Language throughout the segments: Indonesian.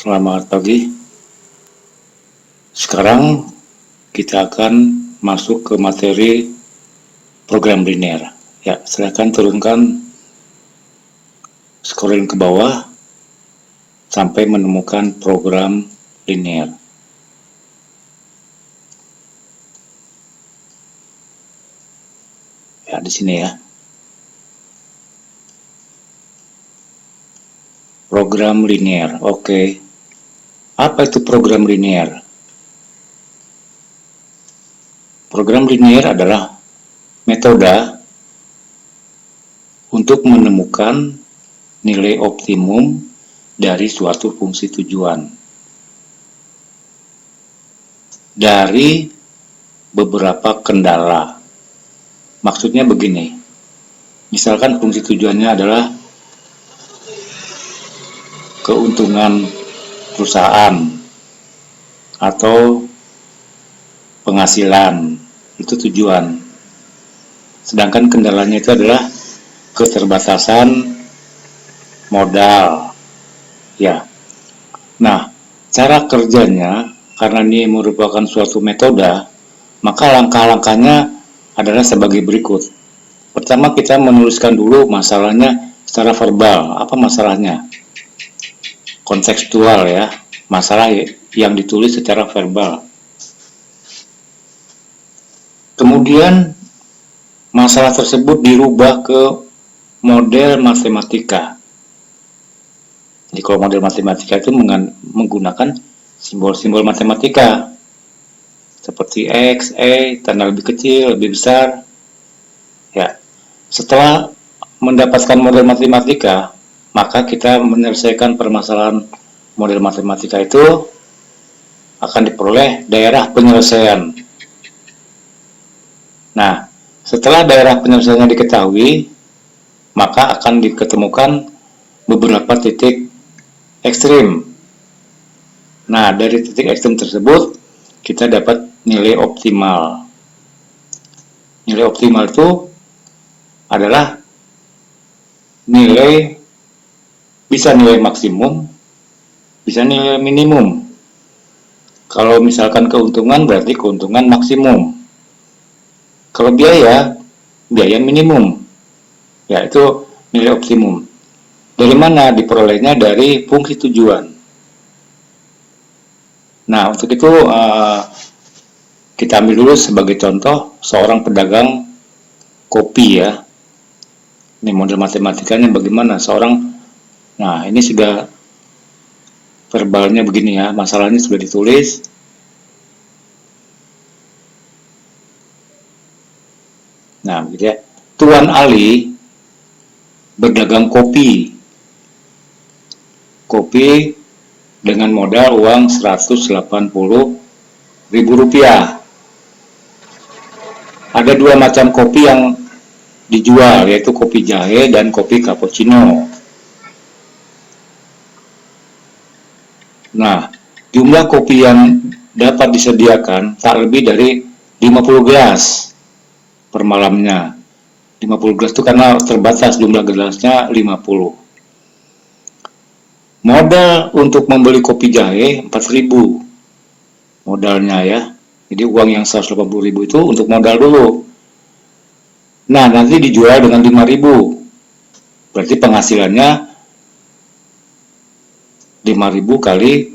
Selamat pagi. Sekarang kita akan masuk ke materi program linear. Ya, silakan turunkan scrolling ke bawah sampai menemukan program linear. Ya, di sini ya. Program linear. Oke. Apa itu program linear? Program linear adalah metode untuk menemukan nilai optimum dari suatu fungsi tujuan dari beberapa kendala. Maksudnya begini, misalkan fungsi tujuannya adalah keuntungan perusahaan atau penghasilan, itu tujuan. Sedangkan kendalanya itu adalah keterbatasan modal. Ya. Nah, cara kerjanya karena ini merupakan suatu metode, maka langkah-langkahnya adalah sebagai berikut. Pertama, kita menuliskan dulu masalahnya secara verbal. Apa masalahnya? Kontekstual ya, masalah yang ditulis secara verbal. Kemudian masalah tersebut dirubah ke model matematika. Jadi kalau model matematika itu menggunakan simbol-simbol matematika seperti X, Y, tanda lebih kecil, lebih besar. Ya, setelah mendapatkan model matematika, maka kita menyelesaikan permasalahan model matematika itu akan diperoleh daerah penyelesaian. Nah, setelah daerah penyelesaiannya diketahui, maka akan diketemukan beberapa titik ekstrim. Nah, dari titik ekstrim tersebut kita dapat nilai optimal. Nilai optimal itu adalah nilai, bisa nilai maksimum, bisa nilai minimum. Kalau misalkan keuntungan berarti keuntungan maksimum. Kalau biaya minimum. Ya, itu nilai optimum. Dari mana diperolehnya? Dari fungsi tujuan. Nah, untuk itu kita ambil dulu sebagai contoh seorang pedagang kopi ya. Ini model matematikanya bagaimana? Nah ini sudah verbalnya begini ya, masalahnya sudah ditulis. Nah, begitu ya. Tuan Ali berdagang kopi dengan modal uang Rp180.000. Ada dua macam kopi yang dijual, yaitu kopi jahe dan kopi cappuccino. Nah, jumlah kopi yang dapat disediakan tak lebih dari 50 gelas per malamnya. 50 gelas itu karena terbatas jumlah gelasnya 50. Modal untuk membeli kopi jahe 4.000 modalnya ya. Jadi uang yang 180.000 itu untuk modal dulu. Nah, nanti dijual dengan 5.000. Berarti penghasilannya 5.000 kali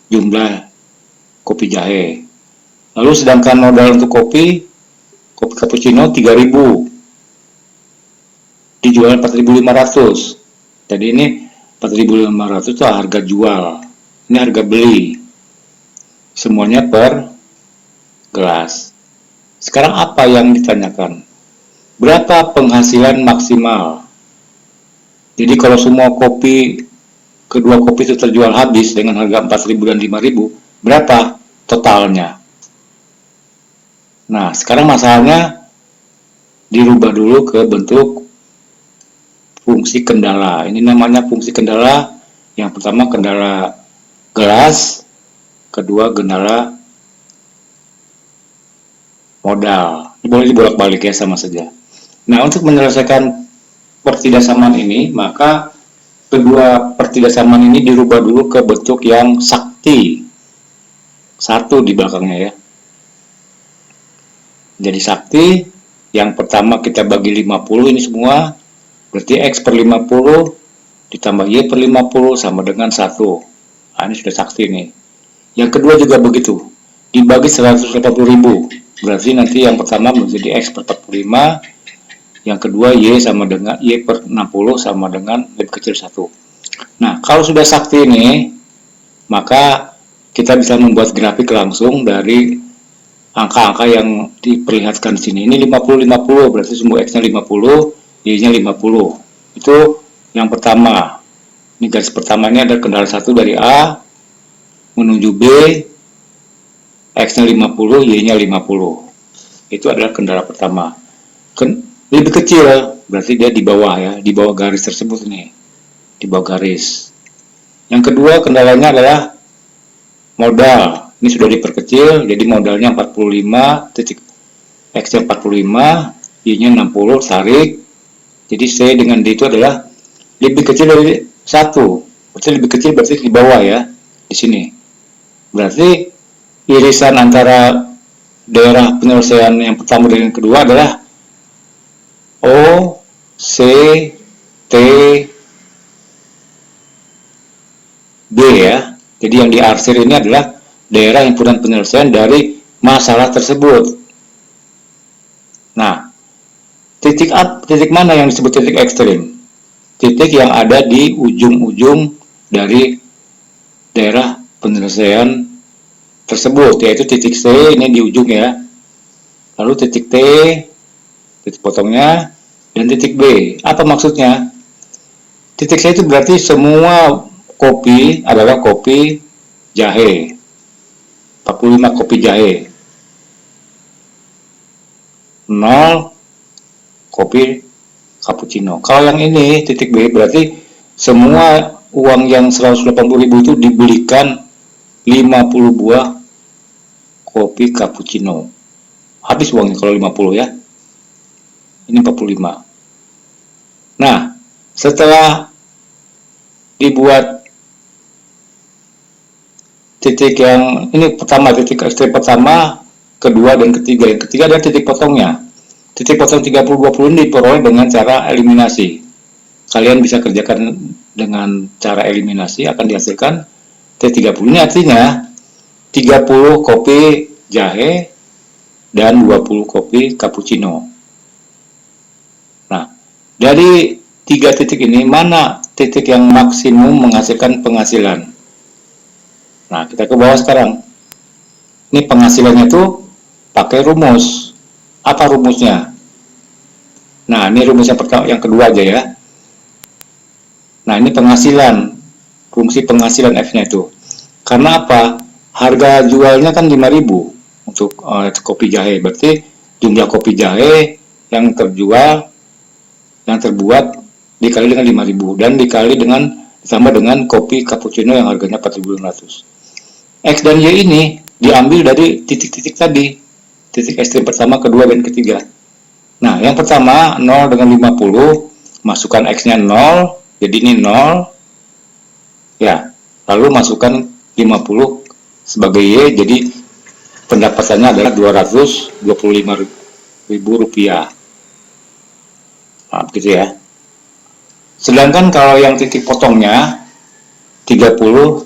jumlah kopi jahe. Lalu sedangkan modal untuk kopi cappuccino 3.000. Dijual 4.500. Jadi ini 4.500 itu harga jual. Ini harga beli. Semuanya per gelas. Sekarang apa yang ditanyakan? Berapa penghasilan maksimal? Jadi kalau semua kedua kopi itu terjual habis dengan harga 4.000 dan 5.000, berapa totalnya? Nah, sekarang masalahnya dirubah dulu ke bentuk fungsi kendala. Ini namanya fungsi kendala. Yang pertama kendala gelas, kedua kendala modal. Ini boleh dibolak-balik ya, sama saja. Nah, untuk menyelesaikan pertidaksamaan ini, maka kedua pertigasamaan ini dirubah dulu ke bentuk yang sakti. 1 di belakangnya ya. Jadi sakti, yang pertama kita bagi 50 ini semua, berarti X per 50 ditambah Y per 50 sama dengan 1. Nah, ini sudah sakti nih. Yang kedua juga begitu, dibagi 180.000, berarti nanti yang pertama menjadi X per 45, yang kedua Y sama dengan Y per 60 sama dengan lebih kecil 1. Nah, kalau sudah sakti ini, maka kita bisa membuat grafik langsung dari angka-angka yang diperlihatkan di sini. Ini 50-50, berarti semua X-nya 50, Y-nya 50. Itu yang pertama. Ini garis pertama ini ada kendala 1 dari A menuju B, X-nya 50, Y-nya 50. Itu adalah kendala pertama. Lebih kecil, berarti dia di bawah ya, di bawah garis tersebut nih. Di bawah garis. Yang kedua kendalanya adalah modal. Ini sudah diperkecil, jadi modalnya 45, titik X-nya 45, Y-nya 60, tarik. Jadi C dengan D itu adalah lebih kecil dari 1. Berarti lebih kecil berarti di bawah ya, di sini. Berarti irisan antara daerah penyelesaian yang pertama dan yang kedua adalah O, C, T, B ya. Jadi yang diarsir ini adalah daerah himpunan penyelesaian dari masalah tersebut. Nah, titik mana yang disebut titik ekstrim? Titik yang ada di ujung-ujung dari daerah penyelesaian tersebut, yaitu titik C ini di ujung ya. Lalu titik T, titik potongnya, dan titik B. Apa maksudnya? Titik C itu berarti semua kopi adalah kopi jahe. 45 kopi jahe. 0 kopi cappuccino. Kalau yang ini titik B berarti semua uang yang 180.000 itu dibelikan 50 buah kopi cappuccino. Habis uangnya kalau 50 ya. Ini 45. Nah, setelah dibuat titik yang ini pertama, titik ekstrim pertama, kedua dan ketiga. Yang ketiga adalah titik potongnya. Titik potong 30-20 ini diperoleh dengan cara eliminasi. Kalian bisa kerjakan dengan cara eliminasi, akan dihasilkan T30. Ini artinya 30 kopi jahe dan 20 kopi cappuccino. Nah, dari 3 titik ini, mana titik yang maksimum menghasilkan penghasilan? Nah, kita ke bawah sekarang. Ini penghasilannya tuh pakai rumus. Apa rumusnya? Nah, ini rumus yang pertama, yang kedua aja ya. Nah, ini penghasilan. Fungsi penghasilan F-nya itu. Karena apa? Harga jualnya kan 5.000 untuk kopi jahe. Berarti jumlah kopi jahe yang terjual, yang terbuat dikali dengan 5.000 dan dikali dengan ditambah dengan kopi cappuccino yang harganya 4.500. X dan Y ini diambil dari titik-titik tadi. Titik ekstrim pertama, kedua, dan ketiga. Nah, yang pertama 0 dengan 50, masukkan X-nya 0, jadi ini 0. Ya, lalu masukkan 50 sebagai Y, jadi pendapatannya adalah Rp225.000. Nah, begitu ya. Sedangkan kalau yang titik potongnya 30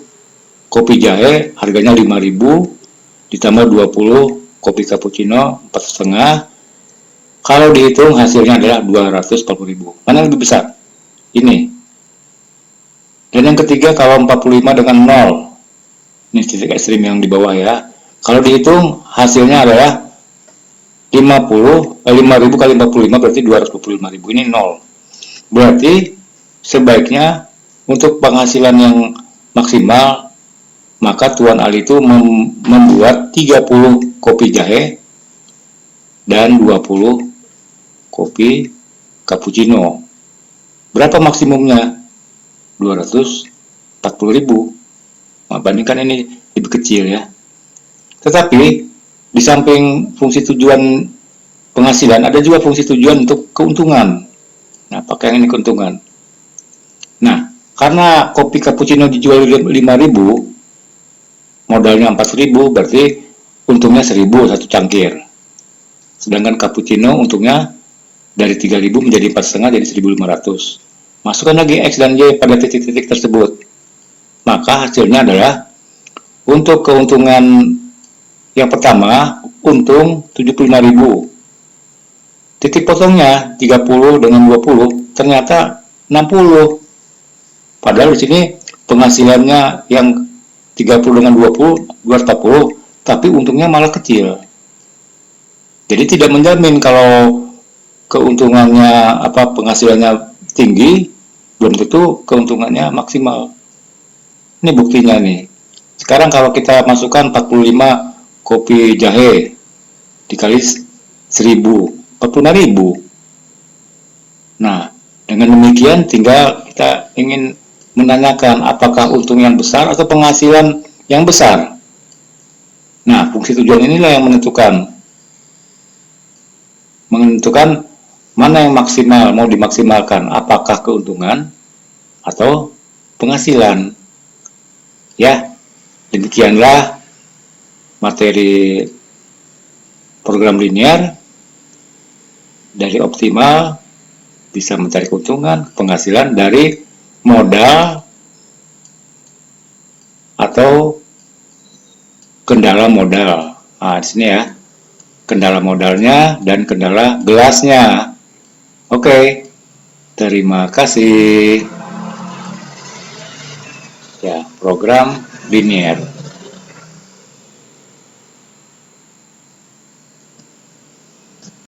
kopi jahe harganya 5.000 ditambah 20 kopi cappuccino 4,5. Kalau dihitung hasilnya adalah 240.000. Mana yang lebih besar? Ini. Dan yang ketiga kalau 45 dengan 0. Ini titik ekstrim yang di bawah ya. Kalau dihitung hasilnya adalah 5.000 kali 45 berarti 225.000. Ini 0. Berarti sebaiknya untuk penghasilan yang maksimal, maka Tuan Ali itu membuat 30 kopi jahe dan 20 kopi cappuccino. Berapa maksimumnya? 240.000. Nah, bandingkan ini lebih kecil ya. Tetapi di samping fungsi tujuan penghasilan, ada juga fungsi tujuan untuk keuntungan. Nah, pakai yang ini keuntungan. Nah, Karena kopi cappuccino dijual 5.000, modalnya 4.000, berarti untungnya 1.000 satu cangkir. Sedangkan cappuccino untungnya dari 3.000 menjadi 4,5 jadi 1.500. Masukkan lagi X dan Y pada titik-titik tersebut. Maka hasilnya adalah untuk keuntungan yang pertama untung 75.000. Titik potongnya 30 dengan 20 ternyata 60. Padahal di sini penghasilannya yang 30 dengan 20 240, tapi untungnya malah kecil. Jadi tidak menjamin kalau keuntungannya penghasilannya tinggi, belum tentu keuntungannya maksimal. Ini buktinya nih. Sekarang kalau kita masukkan 45 kopi jahe dikali 1.000, 45.000. Nah, dengan demikian tinggal kita ingin menanyakan apakah untung yang besar atau penghasilan yang besar. Nah, fungsi tujuan inilah yang menentukan mana yang maksimal, mau dimaksimalkan, apakah keuntungan atau penghasilan. Ya, demikianlah materi program linear. Dari optimal bisa mencari keuntungan, penghasilan dari modal atau kendala modal. Nah, di sini ya, kendala modalnya dan kendala gelasnya. Oke, terima kasih. Ya, program linear.